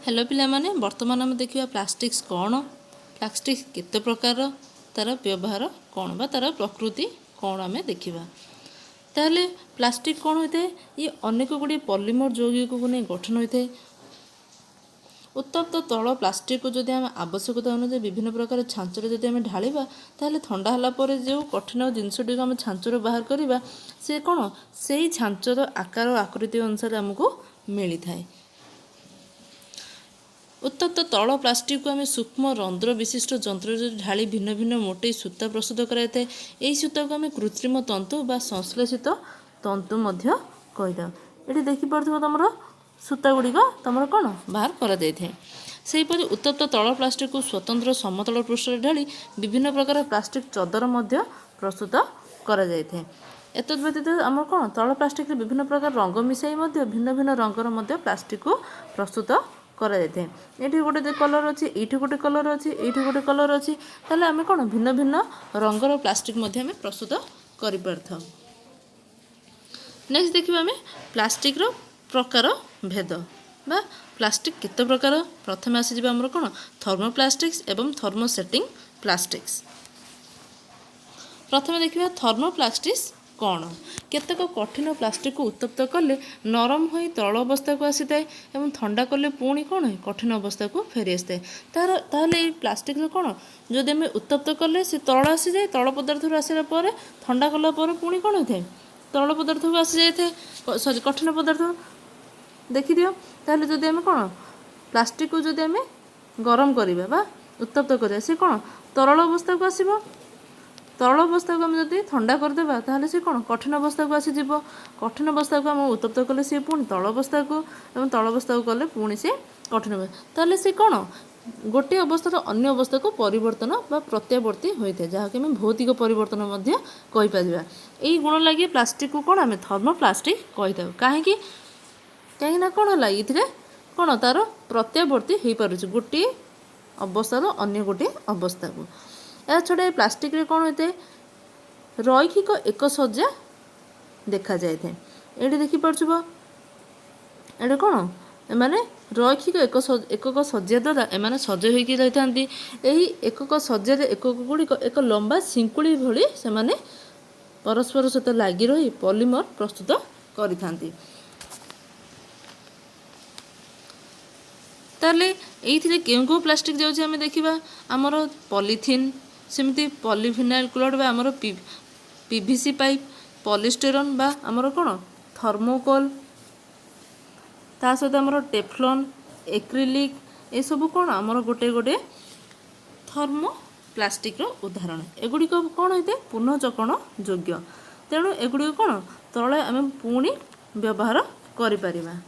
Hello पिला माने वर्तमान आम देखा प्लास्टिक्स कौन प्लास्टिक्स केते प्रकार तार व्यवहार कौन बा तार प्रकृति कौन आम देखा ताहले प्लास्टिक कौन होता है ये अनेक गुड़ी पॉलीमर यौगिक को नहीं गठन होता है। उत्तप्त तल प्लास्टिक को जदि आम आवश्यकता अनुसार विभिन्न प्रकार छांचर जदि आम ढालिबा ताहले ठंडा होला परे जो कठिन जिनसटी आम छांचर बाहर करवा से कौन से छांचर आकार आकृति अनुसार आमको मिली थाए। उत्तप्त तल प्लास्टिक को आम सूक्ष्म रंध्र विशिष्ट जंत्र ढाली भिन्न भिन्न मोटे सूता प्रस्तुत कराए। यही सूता को आम कृत्रिम तंतु बा संश्लेषित तंतु कहीदा। ये देखिपे तुम सूता गुड़िक तुम कौन बाहर कर उत्तप्त तल प्लास्टिक को स्वतंत्र समतल पृष्ठ ढाली विभिन्न प्रकार प्लास्टिक चदर प्रस्तुत कराए। एतद व्यतीत आम कौन तल प्लास्टिक विभिन्न प्रकार रंग मिसाई भिन्न भिन्न रंगर प्लास्टिक को प्रस्तुत कराए। ये गोटे कलर अच्छी ये गोटे कलर अच्छी ये गोटे कलर अच्छी ताले आम कौन भिन्न भिन्न रंगर प्लास्टिक आम प्रस्तुत कर। नेक्स्ट देखिए आम प्लास्टिक रो प्रकार भेद बा प्लास्टिक केते प्रकार। प्रथम आसीज आमर कौन थर्मोप्लास्टिक्स एवं थर्मोसेटिंग प्लास्टिक्स। प्रथम देखिए थर्मोप्लास्टिक्स कौन केतक कठिन प्लास्टिक को उत्तप्त कले नरम हो तल अवस्था को आसी थाए एवं ठंडा कले पुणी कौन है कठिन अवस्था को फेरी आसी थाए। ताहले प्लास्टिक कौन जदि आम उत्तप्त कले से तल आसी जाए तल पदार्थ आसार पर ठंडा कला पुणी कौन होता है तल पदार्थ को आसी जाए सॉरी कठिन पदार्थ देखी दियो। ताहले जदि आम कौन प्लास्टिक को जदि आम गरम करवा बा उत्तप्त करिया से कौन तरल अवस्था को आसीबो। तरल अवस्था को आम जब ठंडा करदेबा ताहले से कौन कठिन अवस्था को आसीज। कठिन अवस्था को आम उत्तप्त कले सी पुणी तल अवस्था को एवं तल अवस्था को कले पुणी से कठिन अवस्था ताहले से कौन गोटे अवस्था अन्य अवस्था को परिवर्तन बा प्रत्यावर्ती होता है जहाँकि आम भौतिक परिवर्तन कहीपर। यही गुण लगे प्लास्टिक को कौन आम थर्मोप्लास्टिक कही था कहीं कहीं कौन है ये कौन तार प्रत्यावर्ती हो पारे गोटे अवस्था अन्य गोटे अवस्था को। या छड़ा प्लास्टिक रे कौन होते रैखिक एक सज्जा देखा जाए। ये देखिपुब ये कौन एमाने रैखिक एकक सज्जा द्वारा एम सज होती रही था। यही एकक सज्जार एकक गुड़िक एक लंबा शिंकुड़ी भली से परस्पर सहित लगी रही पॉलीमर प्रस्तुत करि। ताले ये क्यों प्लास्टिक जाऊँ आम देखा आमर पॉलीथिन सेमती पॉलीफिनाइल क्लोराइड बा आमर पीवीसी पाइप पॉलीस्टेरन बा आमर कौन थर्मोकोल ता सहित आमर टेफ्लॉन एक्रिलिक ये सब कौन आमर गोटे गोटे थर्मो प्लास्टिक रो उदाहरण। एगुड़िक कौन होते पुनःचक्रण योग्य तेणु एगुड़िक कौन तले आम पुणी व्यवहार करिपरिबा।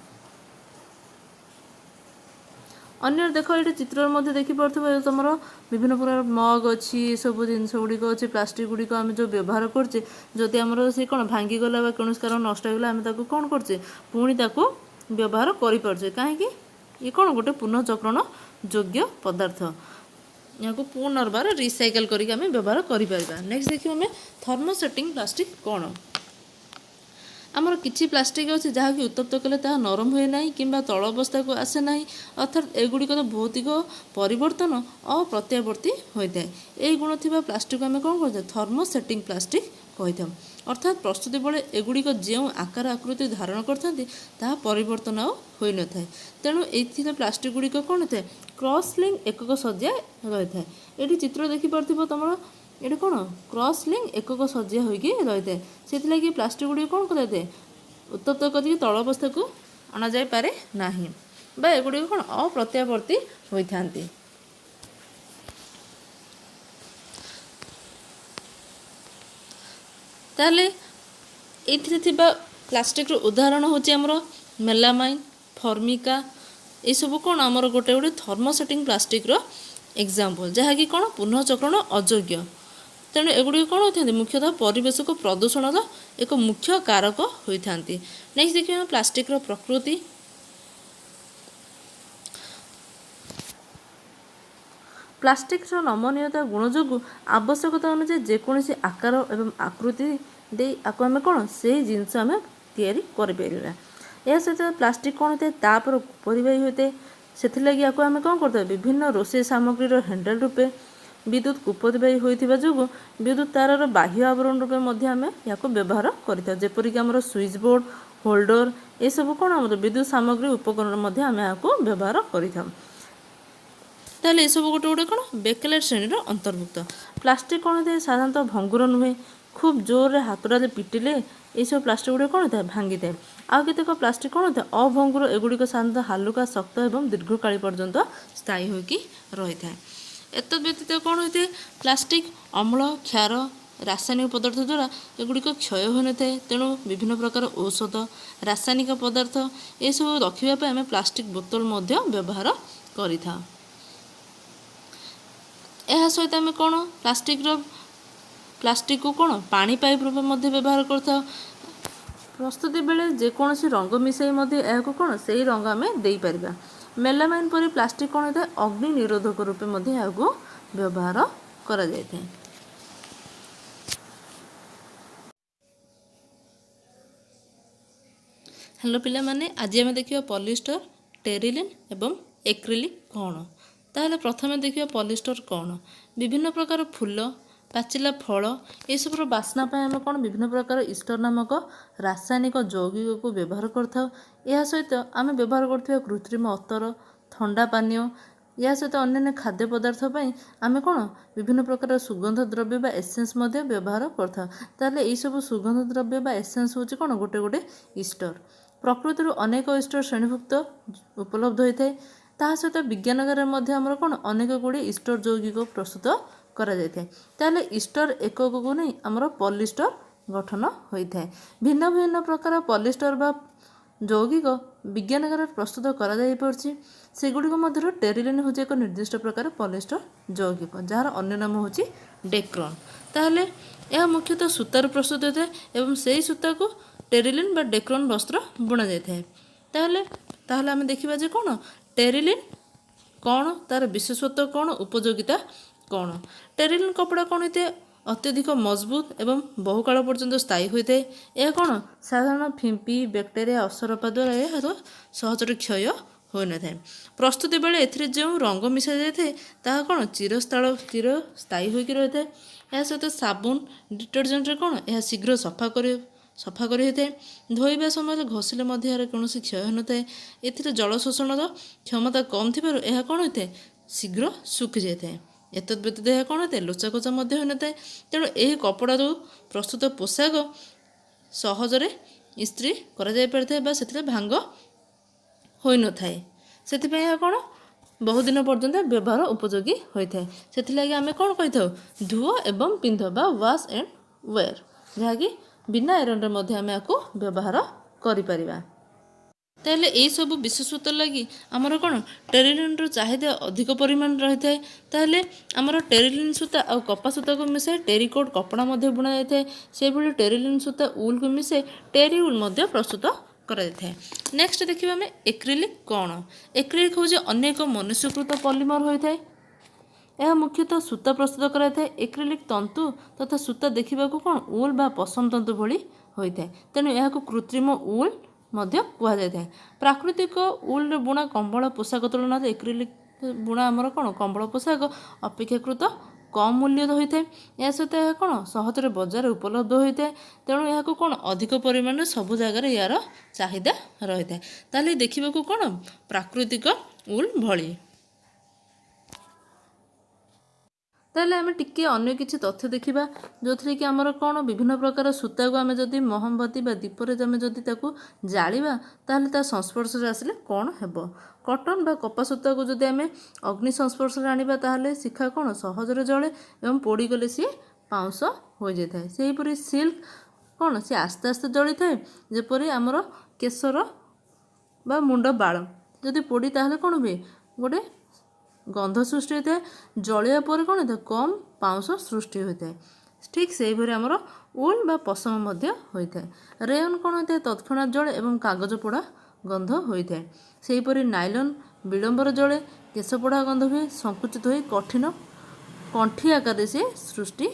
अन्य देख ये चित्र मध्य देखिपे तुम विभिन्न प्रकार मग अच्छी सब जिनस गुड़िक अच्छी प्लास्टिक गुड़िक आम जो व्यवहार करचे जदि आमर से कौन भांगीगला कौन कारण नष्ट होगा आम कौन करचे पुणी व्यवहार करें कहीं ये कौन गोटे पुनःचक्रण योग्य पदार्थ यहाँ को पुनर्बार रिसाइकल करके आम व्यवहार करें। नेक्स्ट देखिए आम थर्मोसेटिंग प्लास्टिक कौन आमर किसी प्लास्टिक अच्छे जहाँकि उत्तप्त कले ताहा नरम हुए ना कि तल अवस्था को आसे ना अर्थात एगुड़िक तो भौतिक परिवर्तन अप्रत्यावर्ती होता है। यही गुण थी प्लास्टिक को आम कौन करते थर्मोसेटिंग प्लास्टिक कही था। अर्थात प्रस्तुति बेले एगुड़िक जो आकार आकृति धारण करते परिवर्तन हो न था तेणु ये प्लास्टिक गुड़िक कौन होता है क्रॉस लिंक एकक सज्जा रही था। ये चित्र देखिपे तुम ये कौन क्रॉस लिंक एकक सज्जा होगी रही है से लगी प्लास्टिक गुड़ी कौन करते उत्तप्त करके तल अवस्था को अणा जाई पारे नाही बा एगुड़ी कौन अप्रत्यावर्ती होता। ताहले ये प्लास्टिक उदाहरण होची हमरो मेलामाइन फर्मिका ये सब कौन आमर गोटे गोटे थर्मोसेटिंग प्लास्टिक रो एग्जांपल जहाँकि कौन पुनःचक्रण अयोग्य तेणु एगुड़ी कौन होता मुख्यतः परिवेश को प्रदूषण एक मुख्य कारक होता। नेक्स्ट देखिए प्लास्टिक रो प्रकृति। प्लास्टिक नमनीयता गुण जो आवश्यकता अनुसार जेकोसी आकार एवं आकृति दे आको आम कौन से जिनस आम तैयारी कर। यह सहित प्लास्टिक कौन होता है तापर परिवाही होते ସେଥିଲାଗି ୟାକୁ ଆମେ କ'ଣ କରିଥାଉ ବିଭିନ୍ନ ରୋଷେଇ ସାମଗ୍ରୀର ହ୍ୟାଣ୍ଡେଲ ରୂପେ ବିଦ୍ୟୁତ୍ ଉପଯୋଗୀ ହୋଇଥିବା ଯୋଗୁଁ ବିଦ୍ୟୁତ୍ ତାରର ବାହ୍ୟ ଆବରଣ ରୂପେ ମଧ୍ୟ ଆମେ ୟାକୁ ବ୍ୟବହାର କରିଥାଉ। ଯେପରିକି ଆମର ସୁଇଚ୍ ବୋର୍ଡ଼, ହୋଲ୍ଡର ଏସବୁ କ'ଣ ଆମର ବିଦ୍ୟୁତ୍ ସାମଗ୍ରୀ ଉପକରଣ ମଧ୍ୟ ଆମେ ଏହାକୁ ବ୍ୟବହାର କରିଥାଉ। ତାହେଲେ ଏସବୁ ଗୋଟେ ଗୋଟେ କ'ଣ ବେକେଲେଟ୍ ଶ୍ରେଣୀର ଅନ୍ତର୍ଭୁକ୍ତ। ପ୍ଲାଷ୍ଟିକ୍ କ'ଣ ହୋଇଥାଏ ସାଧାରଣତଃ ଭଙ୍ଗୁର ନୁହେଁ, ଖୁବ୍ ଜୋରରେ ହାତଟାରେ ପିଟିଲେ ଏଇସବୁ ପ୍ଲାଷ୍ଟିକ୍ ଗୁଡ଼ିକ କ'ଣ ହୋଇଥାଏ ଭାଙ୍ଗିଥାଏ। ଆଉ କେତେକ ପ୍ଲାଷ୍ଟିକ୍ କ'ଣ ହୋଇଥାଏ ଅଭଙ୍ଗୁର, ଏଗୁଡ଼ିକ ସାଧାରଣତଃ ହାଲୁକା, ଶକ୍ତ ଏବଂ ଦୀର୍ଘକାଳ ପର୍ଯ୍ୟନ୍ତ ସ୍ଥାୟୀ ହୋଇକି ରହିଥାଏ। ଏତଦ୍ ବ୍ୟତୀତ କ'ଣ ହୋଇଥାଏ ପ୍ଲାଷ୍ଟିକ୍ ଅମ୍ଳ, କ୍ଷାର, ରାସାୟନିକ ପଦାର୍ଥ ଦ୍ୱାରା ଏଗୁଡ଼ିକ କ୍ଷୟ ହୋଇନଥାଏ। ତେଣୁ ବିଭିନ୍ନ ପ୍ରକାର ଔଷଧ, ରାସାୟନିକ ପଦାର୍ଥ ଏସବୁ ରଖିବା ପାଇଁ ଆମେ ପ୍ଲାଷ୍ଟିକ୍ ବୋତଲ ମଧ୍ୟ ବ୍ୟବହାର କରିଥାଉ। ଏହା ସହିତ ଆମେ କ'ଣ ପ୍ଲାଷ୍ଟିକ୍କୁ କ'ଣ ପାଣି ପାଇପ୍ ରୂପେ ମଧ୍ୟ ବ୍ୟବହାର କରିଥାଉ। ପ୍ରସ୍ତୁତି ବେଳେ ଯେକୌଣସି ରଙ୍ଗ ମିଶାଇ ମଧ୍ୟ ଏହାକୁ କ'ଣ ସେହି ରଙ୍ଗ ଆମେ ଦେଇପାରିବା। ମେଲାମାଇନ୍ ପରି ପ୍ଲାଷ୍ଟିକ୍ କ'ଣ ହୋଇଥାଏ ଅଗ୍ନି ନିରୋଧକ ରୂପେ ମଧ୍ୟ ଏହାକୁ ବ୍ୟବହାର କରାଯାଇଥାଏ। ହ୍ୟାଲୋ ପିଲାମାନେ, ଆଜି ଆମେ ଦେଖିବା ପଲିଷ୍ଟର, ଟେରିଲିନ୍ ଏବଂ ଏକ୍ରିଲିକ୍ କ'ଣ। ତାହେଲେ ପ୍ରଥମେ ଦେଖିବା ପଲିଷ୍ଟର କ'ଣ। ବିଭିନ୍ନ ପ୍ରକାର ଫୁଲ, ପାଚିଲା ଫଳ ଏସବୁର ବାସ୍ନା ପାଇଁ ଆମେ କ'ଣ ବିଭିନ୍ନ ପ୍ରକାର ଇଷ୍ଟର ନାମକ ରାସାୟନିକ ଯୌଗିକକୁ ବ୍ୟବହାର କରିଥାଉ। ଏହା ସହିତ ଆମେ ବ୍ୟବହାର କରୁଥିବା କୃତ୍ରିମ ଅତର, ଥଣ୍ଡା ପାନୀୟ, ଏହା ସହିତ ଅନ୍ୟାନ୍ୟ ଖାଦ୍ୟ ପଦାର୍ଥ ପାଇଁ ଆମେ କ'ଣ ବିଭିନ୍ନ ପ୍ରକାର ସୁଗନ୍ଧ ଦ୍ରବ୍ୟ ବା ଏସେନ୍ସ ମଧ୍ୟ ବ୍ୟବହାର କରିଥାଉ। ତାହେଲେ ଏହିସବୁ ସୁଗନ୍ଧ ଦ୍ରବ୍ୟ ବା ଏସେନ୍ସ ହେଉଛି କ'ଣ ଗୋଟେ ଗୋଟେ ଇଷ୍ଟର। ପ୍ରକୃତିରୁ ଅନେକ ଇଷ୍ଟର ଶ୍ରେଣୀଭୁକ୍ତ ଉପଲବ୍ଧ ହୋଇଥାଏ। ତାହା ସହିତ ବିଜ୍ଞାନଗାରରେ ମଧ୍ୟ ଆମର କ'ଣ ଅନେକ ଗୁଡ଼ିଏ ଇଷ୍ଟର ଯୌଗିକ ପ୍ରସ୍ତୁତ କରାଯାଇଥାଏ। ତାହେଲେ ଇଷ୍ଟର ଏକକକୁ ନେଇ ଆମର ପଲିଷ୍ଟର ଗଠନ ହୋଇଥାଏ। ଭିନ୍ନ ଭିନ୍ନ ପ୍ରକାର ପଲିଷ୍ଟର ବା ଯୌଗିକ ବିଜ୍ଞାନଗାରରେ ପ୍ରସ୍ତୁତ କରାଯାଇପାରୁଛି। ସେଗୁଡ଼ିକ ମଧ୍ୟରୁ ଟେରିଲିନ୍ ହେଉଛି ଏକ ନିର୍ଦ୍ଦିଷ୍ଟ ପ୍ରକାର ପଲିଷ୍ଟର ଯୌଗିକ, ଯାହାର ଅନ୍ୟ ନାମ ହେଉଛି ଡେକ୍ରନ୍। ତାହେଲେ ଏହା ମୁଖ୍ୟତଃ ସୂତାରୁ ପ୍ରସ୍ତୁତ ହୋଇଥାଏ ଏବଂ ସେହି ସୂତାକୁ ଟେରିଲିନ୍ ବା ଡେକ୍ରନ୍ ବସ୍ତ୍ର ବୁଣାଯାଇଥାଏ। ତାହେଲେ ଆମେ ଦେଖିବା ଯେ କ'ଣ ଟେରିଲିନ୍ କ'ଣ, ତା'ର ବିଶେଷତ୍ୱ କ'ଣ, ଉପଯୋଗିତା କ'ଣ। ଟେରିଲିନ୍ କପଡ଼ା କ'ଣ ହୋଇଥାଏ ଅତ୍ୟଧିକ ମଜବୁତ ଏବଂ ବହୁକାଳ ପର୍ଯ୍ୟନ୍ତ ସ୍ଥାୟୀ ହୋଇଥାଏ। ଏହା କ'ଣ ସାଧାରଣ ଫିମ୍ପି, ବ୍ୟାକ୍ଟେରିଆ, ଅସରପା ଦ୍ୱାରା ଏହାର ସହଜରେ କ୍ଷୟ ହୋଇନଥାଏ। ପ୍ରସ୍ତୁତି ବେଳେ ଏଥିରେ ଯେଉଁ ରଙ୍ଗ ମିଶାଯାଇଥାଏ ତାହା କ'ଣ ଚିରସ୍ଥାୟୀ ହୋଇକି ରହିଥାଏ। ଏହା ସହିତ ସାବୁନ, ଡିଟର୍ଜେଣ୍ଟରେ କ'ଣ ଏହା ଶୀଘ୍ର ସଫା କରି ହୋଇଥାଏ। ଧୋଇବା ସମୟରେ ଘଷିଲେ ମଧ୍ୟ ଏହାର କୌଣସି କ୍ଷୟ ହୋଇନଥାଏ। ଏଥିରେ ଜଳ ଶୋଷଣର କ୍ଷମତା କମ୍ ଥିବାରୁ ଏହା କ'ଣ ହୋଇଥାଏ ଶୀଘ୍ର ଶୁଖିଯାଇଥାଏ। ଏତଦ୍ ବ୍ୟତୀତ ଏହା କ'ଣ ହୋଇଥାଏ ଲୋଚାକୋଚା ମଧ୍ୟ ହୋଇନଥାଏ। ତେଣୁ ଏହି କପଡ଼ାରୁ ପ୍ରସ୍ତୁତ ପୋଷାକ ସହଜରେ ଇସ୍ତ୍ରୀ କରାଯାଇପାରିଥାଏ ବା ସେଥିରେ ଭାଙ୍ଗ ହୋଇନଥାଏ। ସେଥିପାଇଁ ଏହା କ'ଣ ବହୁଦିନ ପର୍ଯ୍ୟନ୍ତ ବ୍ୟବହାର ଉପଯୋଗୀ ହୋଇଥାଏ। ସେଥିଲାଗି ଆମେ କ'ଣ କହିଥାଉ ଧୁଅ ଏବଂ ପିନ୍ଧ ବା ୱାଶ୍ ଆଣ୍ଡ ୱେର୍, ଯାହାକି ବିନା ଆଇରନରେ ମଧ୍ୟ ଆମେ ଏହାକୁ ବ୍ୟବହାର କରିପାରିବା। ତାହେଲେ ଏହିସବୁ ବିଶେଷତ୍ୱ ଲାଗି ଆମର କ'ଣ ଟେରିଲିନ୍ର ଚାହିଦା ଅଧିକ ପରିମାଣରେ ରହିଥାଏ। ତାହେଲେ ଆମର ଟେରିଲିନ୍ ସୂତା ଆଉ କପା ସୂତାକୁ ମିଶାଇ ଟେରିକୋଟ୍ କପଡ଼ା ମଧ୍ୟ ବୁଣାଯାଇଥାଏ। ସେହିଭଳି ଟେରିଲିନ୍ ସୂତା ଉଲ୍କୁ ମିଶାଇ ଟେରି ଉଲ୍ ମଧ୍ୟ ପ୍ରସ୍ତୁତ କରାଯାଇଥାଏ। ନେକ୍ସଟ ଦେଖିବା ଆମେ ଏକ୍ରିଲିକ୍ କ'ଣ। ଏକ୍ରିଲିକ୍ ହେଉଛି ଅନେକ ମନୁଷ୍ୟକୃତ ପଲିମର ହୋଇଥାଏ। ଏହା ମୁଖ୍ୟତଃ ସୂତା ପ୍ରସ୍ତୁତ କରାଯାଇଥାଏ। ଏକ୍ରିଲିକ୍ ତନ୍ତୁ ତଥା ସୂତା ଦେଖିବାକୁ କ'ଣ ଉଲ୍ ବା ପଶମ ତନ୍ତୁ ଭଳି ହୋଇଥାଏ। ତେଣୁ ଏହାକୁ କୃତ୍ରିମ ଉଲ୍ ମଧ୍ୟ କୁହାଯାଇଥାଏ। ପ୍ରାକୃତିକ ଉଲ୍ରେ ବୁଣା କମ୍ବଳ ପୋଷାକ ତୁଳନାରେ ଏକ୍ରିଲିକ୍ ବୁଣା ଆମର କ'ଣ କମ୍ବଳ ପୋଷାକ ଅପେକ୍ଷାକୃତ କମ୍ ମୂଲ୍ୟର ହୋଇଥାଏ। ଏହା ସହିତ ଏହା କ'ଣ ସହଜରେ ବଜାରରେ ଉପଲବ୍ଧ ହୋଇଥାଏ। ତେଣୁ ଏହାକୁ କ'ଣ ଅଧିକ ପରିମାଣରେ ସବୁ ଜାଗାରେ ଏହାର ଚାହିଦା ରହିଥାଏ। ତାହେଲେ ଦେଖିବାକୁ କ'ଣ ପ୍ରାକୃତିକ ଉଲ୍ ଭଳି। ତାହେଲେ ଆମେ ଟିକେ ଅନ୍ୟ କିଛି ତଥ୍ୟ ଦେଖିବା, ଯେଉଁଥିରେ କି ଆମର କ'ଣ ବିଭିନ୍ନ ପ୍ରକାର ସୂତାକୁ ଆମେ ଯଦି ମହମବତୀ ବା ଦୀପରେ ଆମେ ଯଦି ତାକୁ ଜାଳିବା ତାହେଲେ ତା ସଂସ୍ପର୍ଶରେ ଆସିଲେ କ'ଣ ହେବ। କଟନ୍ ବା କପା ସୂତାକୁ ଯଦି ଆମେ ଅଗ୍ନି ସଂସ୍ପର୍ଶରେ ଆଣିବା ତାହେଲେ ଶିଖା କ'ଣ ସହଜରେ ଜଳେ ଏବଂ ପୋଡ଼ିଗଲେ ସିଏ ପାଉଁଶ ହୋଇଯାଇଥାଏ। ସେହିପରି ସିଲ୍କ କ'ଣ ସିଏ ଆସ୍ତେ ଆସ୍ତେ ଜଳିଥାଏ, ଯେପରି ଆମର କେଶର ବା ମୁଣ୍ଡ ବାଳ ଯଦି ପୋଡ଼ି ତାହେଲେ କ'ଣ ହୁଏ ଗୋଟେ ଗନ୍ଧ ସୃଷ୍ଟି ହୋଇଥାଏ। ଜଳିବା ପରେ କ'ଣ ହୋଇଥାଏ କମ୍ ପାଉଁଶ ସୃଷ୍ଟି ହୋଇଥାଏ। ଠିକ୍ ସେହିପରି ଆମର ଉଲ୍ ବା ପଶମ ମଧ୍ୟ ହୋଇଥାଏ। ରେୟନ୍ କ'ଣ ହୋଇଥାଏ ତତ୍କ୍ଷଣାତ୍ ଜଳେ ଏବଂ କାଗଜ ପୋଡ଼ା ଗନ୍ଧ ହୋଇଥାଏ। ସେହିପରି ନାଇଲନ୍ ବିଳମ୍ବରେ ଜଳେ, କେଶ ପୋଡ଼ା ଗନ୍ଧ ହୁଏ, ସଂକୁଚିତ ହୋଇ କଣ୍ଠି ଆକାରରେ ସିଏ ସୃଷ୍ଟି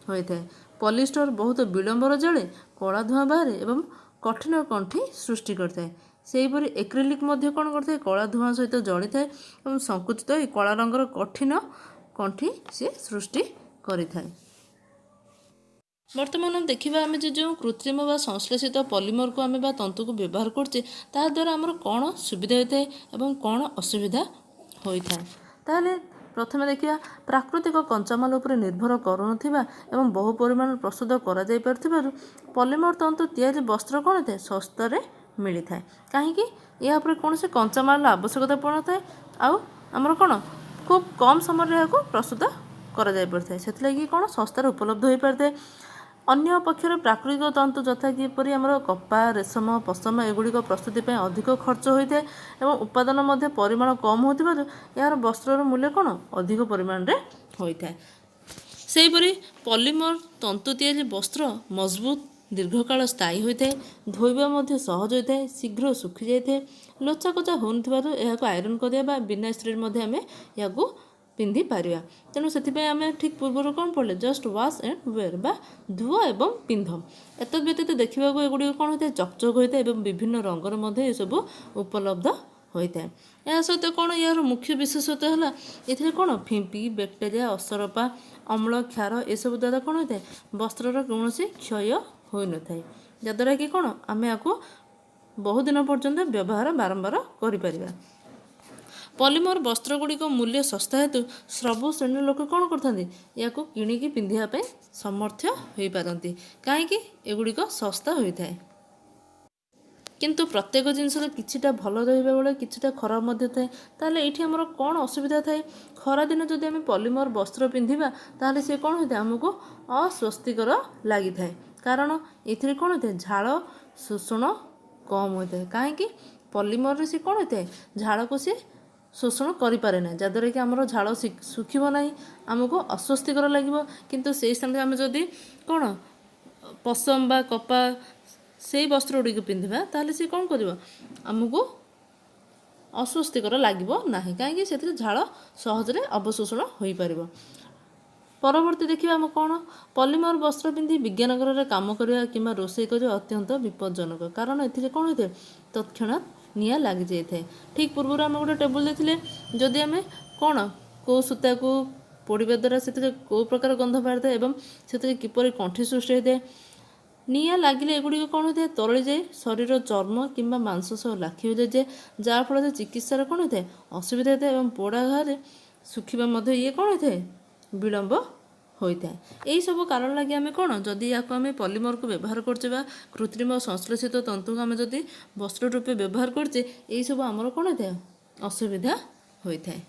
ହୋଇଥାଏ। ପଲିଷ୍ଟର ବହୁତ ବିଳମ୍ବରେ ଜଳେ, କଳା ଧୂଆଁ ବାହାରେ ଏବଂ କଠିନ କଣ୍ଠି ସୃଷ୍ଟି କରିଥାଏ। ସେହିପରି ଏକ୍ରିଲିକ୍ ମଧ୍ୟ କ'ଣ କରିଥାଏ, କଳା ଧୂଆଁ ସହିତ ଜଳିଥାଏ ଏବଂ ସଙ୍କୁଚିତ ହୋଇ କଳା ରଙ୍ଗର କଠିନ କଣ୍ଠି ସିଏ ସୃଷ୍ଟି କରିଥାଏ। ବର୍ତ୍ତମାନ ଦେଖିବା ଆମେ ଯେଉଁ କୃତ୍ରିମ ବା ସଂଶ୍ଳେଷିତ ପଲିମରକୁ ଆମେ ବା ତନ୍ତୁକୁ ବ୍ୟବହାର କରୁଛେ ତାହା ଦ୍ୱାରା ଆମର କ'ଣ ସୁବିଧା ହୋଇଥାଏ ଏବଂ କ'ଣ ଅସୁବିଧା ହୋଇଥାଏ। ତାହେଲେ ପ୍ରଥମେ ଦେଖିବା, ପ୍ରାକୃତିକ କଞ୍ଚାମାଲ ଉପରେ ନିର୍ଭର କରୁନଥିବା ଏବଂ ବହୁ ପରିମାଣରେ ପ୍ରସ୍ତୁତ କରାଯାଇପାରୁଥିବାରୁ ପଲିମର ତନ୍ତୁ ତିଆରି ବସ୍ତ୍ର କ'ଣ ହୋଇଥାଏ, ଶସ୍ତାରେ ମିଳିଥାଏ। କାହିଁକି, ଏହା ଉପରେ କୌଣସି କଞ୍ଚାମାଲର ଆବଶ୍ୟକତା ପଡ଼ିନଥାଏ ଆଉ ଆମର କ'ଣ ଖୁବ୍ କମ୍ ସମୟରେ ଏହାକୁ ପ୍ରସ୍ତୁତ କରାଯାଇପାରିଥାଏ, ସେଥିଲାଗି କ'ଣ ଶସ୍ତାରେ ଉପଲବ୍ଧ ହୋଇପାରିଥାଏ। ଅନ୍ୟ ପକ୍ଷରେ ପ୍ରାକୃତିକ ତନ୍ତୁ ଯଥା କିପରି ଆମର କପା, ରେଶମ, ପଶମ ଏଗୁଡ଼ିକ ପ୍ରସ୍ତୁତି ପାଇଁ ଅଧିକ ଖର୍ଚ୍ଚ ହୋଇଥାଏ ଏବଂ ଉତ୍ପାଦନ ମଧ୍ୟ ପରିମାଣ କମ୍ ହେଉଥିବାରୁ ଏହାର ବସ୍ତ୍ରର ମୂଲ୍ୟ କ'ଣ ଅଧିକ ପରିମାଣରେ ହୋଇଥାଏ। ସେହିପରି ପଲିମର ତନ୍ତୁ ତିଆରି ବସ୍ତ୍ର ମଜବୁତ, ଦୀର୍ଘକାଳ ସ୍ଥାୟୀ ହୋଇଥାଏ, ଧୋଇବା ମଧ୍ୟ ସହଜ ହୋଇଥାଏ, ଶୀଘ୍ର ଶୁଖିଯାଇଥାଏ, ଲୋଚାକୋଚା ହେଉନଥିବାରୁ ଏହାକୁ ଆଇରନ୍ କରିବା ବା ବିନା ଇସ୍ତ୍ରୀରେ ମଧ୍ୟ ଆମେ ଏହାକୁ ପିନ୍ଧିପାରିବା। ତେଣୁ ସେଥିପାଇଁ ଆମେ ଠିକ୍ ପୂର୍ବରୁ କ'ଣ ପଡ଼ିଲେ, ଜଷ୍ଟ ୱାଶ୍ ଆଣ୍ଡ ୱେର୍ ବା ଧୁଅ ଏବଂ ପିନ୍ଧ। ଏତଦ୍ ବ୍ୟତୀତ ଦେଖିବାକୁ ଏଗୁଡ଼ିକ କ'ଣ ହୋଇଥାଏ, ଚକଚକ ହୋଇଥାଏ ଏବଂ ବିଭିନ୍ନ ରଙ୍ଗର ମଧ୍ୟ ଏସବୁ ଉପଲବ୍ଧ ହୋଇଥାଏ। ଏହା ସହିତ କ'ଣ ଏହାର ମୁଖ୍ୟ ବିଶେଷତ୍ୱ ହେଲା ଏଥିରେ କ'ଣ ଫିମ୍ପି, ବ୍ୟାକ୍ଟେରିଆ, ଅସରପା, ଅମ୍ଳ, କ୍ଷାର ଏସବୁ ଦ୍ୱାରା କ'ଣ ହୋଇଥାଏ, ବସ୍ତ୍ରର କୌଣସି କ୍ଷୟ ହୋଇନଥାଏ, ଯାଦ୍ୱାରା କି କ'ଣ ଆମେ ଏହାକୁ ବହୁଦିନ ପର୍ଯ୍ୟନ୍ତ ବ୍ୟବହାର ବାରମ୍ବାର କରିପାରିବା। ପଲିମର ବସ୍ତ୍ରଗୁଡ଼ିକ ମୂଲ୍ୟ ଶସ୍ତା ହେତୁ ସବୁ ଶ୍ରେଣୀର ଲୋକ କ'ଣ କରିଥାନ୍ତି, ଏହାକୁ କିଣିକି ପିନ୍ଧିବା ପାଇଁ ସମର୍ଥ ହୋଇପାରନ୍ତି। କାହିଁକି, ଏଗୁଡ଼ିକ ଶସ୍ତା ହୋଇଥାଏ। କିନ୍ତୁ ପ୍ରତ୍ୟେକ ଜିନିଷର କିଛିଟା ଭଲ ରହିବା ବେଳେ କିଛିଟା ଖରାପ ମଧ୍ୟ ଥାଏ। ତାହେଲେ ଏଇଠି ଆମର କ'ଣ ଅସୁବିଧା ଥାଏ, ଖରାଦିନ ଯଦି ଆମେ ପଲିମର ବସ୍ତ୍ର ପିନ୍ଧିବା ତାହେଲେ ସେ କ'ଣ ହୋଇଥାଏ, ଆମକୁ ଅସ୍ୱସ୍ତିକର ଲାଗିଥାଏ। କାରଣ ଏଥିରେ କ'ଣ ହୋଇଥାଏ, ଝାଳ ଶୋଷଣ କମ୍ ହୋଇଥାଏ। କାହିଁକି, ପଲିମରରେ ସେ କ'ଣ ହୋଇଥାଏ, ଝାଳକୁ ସେ ଶୋଷଣ କରିପାରେ ନାହିଁ, ଯାହାଦ୍ୱାରା କି ଆମର ଝାଳ ଶୁଖିବ ନାହିଁ, ଆମକୁ ଅସ୍ୱସ୍ତିକର ଲାଗିବ। କିନ୍ତୁ ସେଇ ସ୍ଥାନରେ ଆମେ ଯଦି କ'ଣ ପଶମ ବା କପା ସେଇ ବସ୍ତ୍ର ଗୁଡ଼ିକୁ ପିନ୍ଧିବା ତାହେଲେ ସେ କ'ଣ କରିବ, ଆମକୁ ଅସ୍ୱସ୍ତିକର ଲାଗିବ ନାହିଁ। କାହିଁକି, ସେଥିରେ ଝାଳ ସହଜରେ ଅବଶୋଷଣ ହୋଇପାରିବ। ପରବର୍ତ୍ତୀ ଦେଖିବା ଆମେ କ'ଣ, ପଲିମର ବସ୍ତ୍ର ପିନ୍ଧି ବିଜ୍ଞାନଗାରରେ କାମ କରିବା କିମ୍ବା ରୋଷେଇ କରିବା ଅତ୍ୟନ୍ତ ବିପଜ୍ଜନକ। କାରଣ ଏଥିରେ କ'ଣ ହୋଇଥାଏ, ତତ୍କ୍ଷଣାତ୍ ନିଆଁ ଲାଗିଯାଇଥାଏ। ଠିକ୍ ପୂର୍ବରୁ ଆମେ ଗୋଟେ ଟେବୁଲ୍ ଦେଇଥିଲେ, ଯଦି ଆମେ କ'ଣ କେଉଁ ସୂତାକୁ ପୋଡ଼ିବା ଦ୍ୱାରା ସେଥିରେ କେଉଁ ପ୍ରକାର ଗନ୍ଧ ବାହାରିଥାଏ ଏବଂ ସେଥିରେ କିପରି କଣ୍ଠି ସୃଷ୍ଟି ହୋଇଥାଏ। ନିଆଁ ଲାଗିଲେ ଏଗୁଡ଼ିକ କ'ଣ ହୋଇଥାଏ, ତରଳିଯାଇ ଶରୀର ଚର୍ମ କିମ୍ବା ମାଂସ ସହ ଲାଖି ହୋଇଯାଇଥାଏ, ଯାହାଫଳରେ ଚିକିତ୍ସାରେ କ'ଣ ହୋଇଥାଏ, ଅସୁବିଧା ହୋଇଥାଏ ଏବଂ ପୋଡ଼ା ଘାରେ ଶୁଖିବା ମଧ୍ୟ କ'ଣ ହୋଇଥାଏ, ବିଳମ୍ବ ହୋଇଥାଏ। ଏହିସବୁ କାରଣ ଲାଗି ଆମେ କ'ଣ, ଯଦି ୟାକୁ ଆମେ ପଲିମରକୁ ବ୍ୟବହାର କରୁଛେ ବା କୃତ୍ରିମ ସଂଶ୍ଳେଷିତ ତନ୍ତୁକୁ ଆମେ ଯଦି ବସ୍ତ୍ର ରୂପେ ବ୍ୟବହାର କରୁଛେ, ଏହିସବୁ ଆମର କ'ଣ ହୋଇଥାଏ, ଅସୁବିଧା ହୋଇଥାଏ।